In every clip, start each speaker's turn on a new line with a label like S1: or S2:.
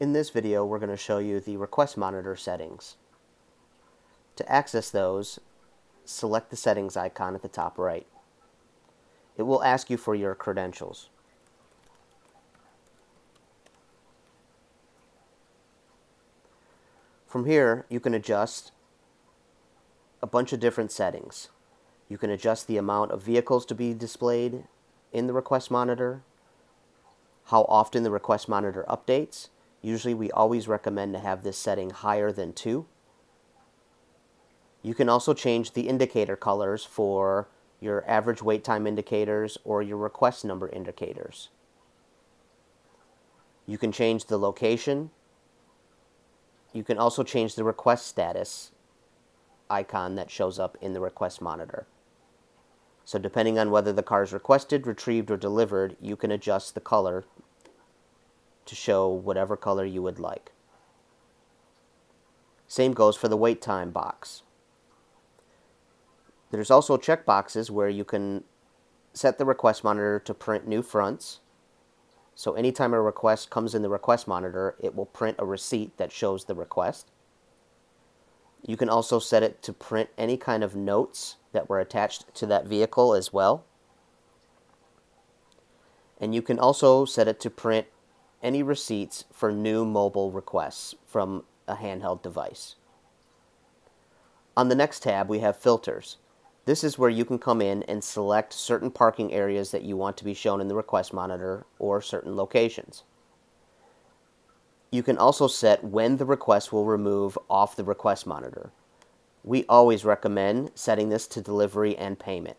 S1: In this video, we're going to show you the request monitor settings. To access those, select the settings icon at the top right. It will ask you for your credentials. From here, you can adjust a bunch of different settings. You can adjust the amount of vehicles to be displayed in the request monitor, how often the request monitor updates. Usually we always recommend to have this setting higher than 2. You can also change the indicator colors for your average wait time indicators or your request number indicators. You can change the location. You can also change the request status icon that shows up in the request monitor. So depending on whether the car is requested, retrieved, or delivered, you can adjust the color to show whatever color you would like. Same goes for the wait time box. There's also checkboxes where you can set the request monitor to print new fronts. So anytime a request comes in the request monitor, it will print a receipt that shows the request. You can also set it to print any kind of notes that were attached to that vehicle as well. And you can also set it to print any receipts for new mobile requests from a handheld device. On the next tab, we have filters. This is where you can come in and select certain parking areas that you want to be shown in the request monitor or certain locations. You can also set when the request will remove off the request monitor. We always recommend setting this to delivery and payment.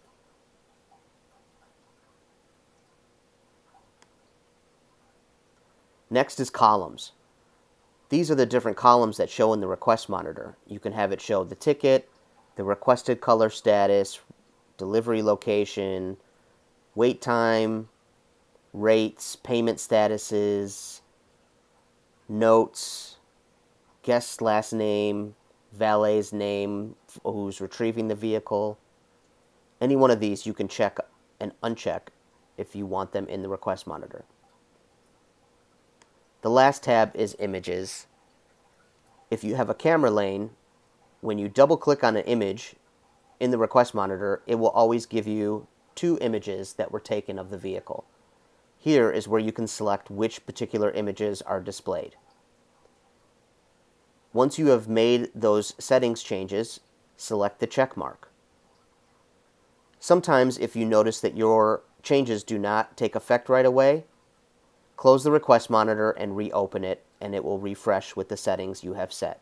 S1: Next is columns. These are the different columns that show in the request monitor. You can have it show the ticket, the requested color status, delivery location, wait time, rates, payment statuses, notes, guest's last name, valet's name, who's retrieving the vehicle. Any one of these you can check and uncheck if you want them in the request monitor. The last tab is images. If you have a camera lane, when you double click on an image in the request monitor, it will always give you 2 images that were taken of the vehicle. Here is where you can select which particular images are displayed. Once you have made those settings changes, select the check mark. Sometimes if you notice that your changes do not take effect right away, close the request monitor and reopen it, and it will refresh with the settings you have set.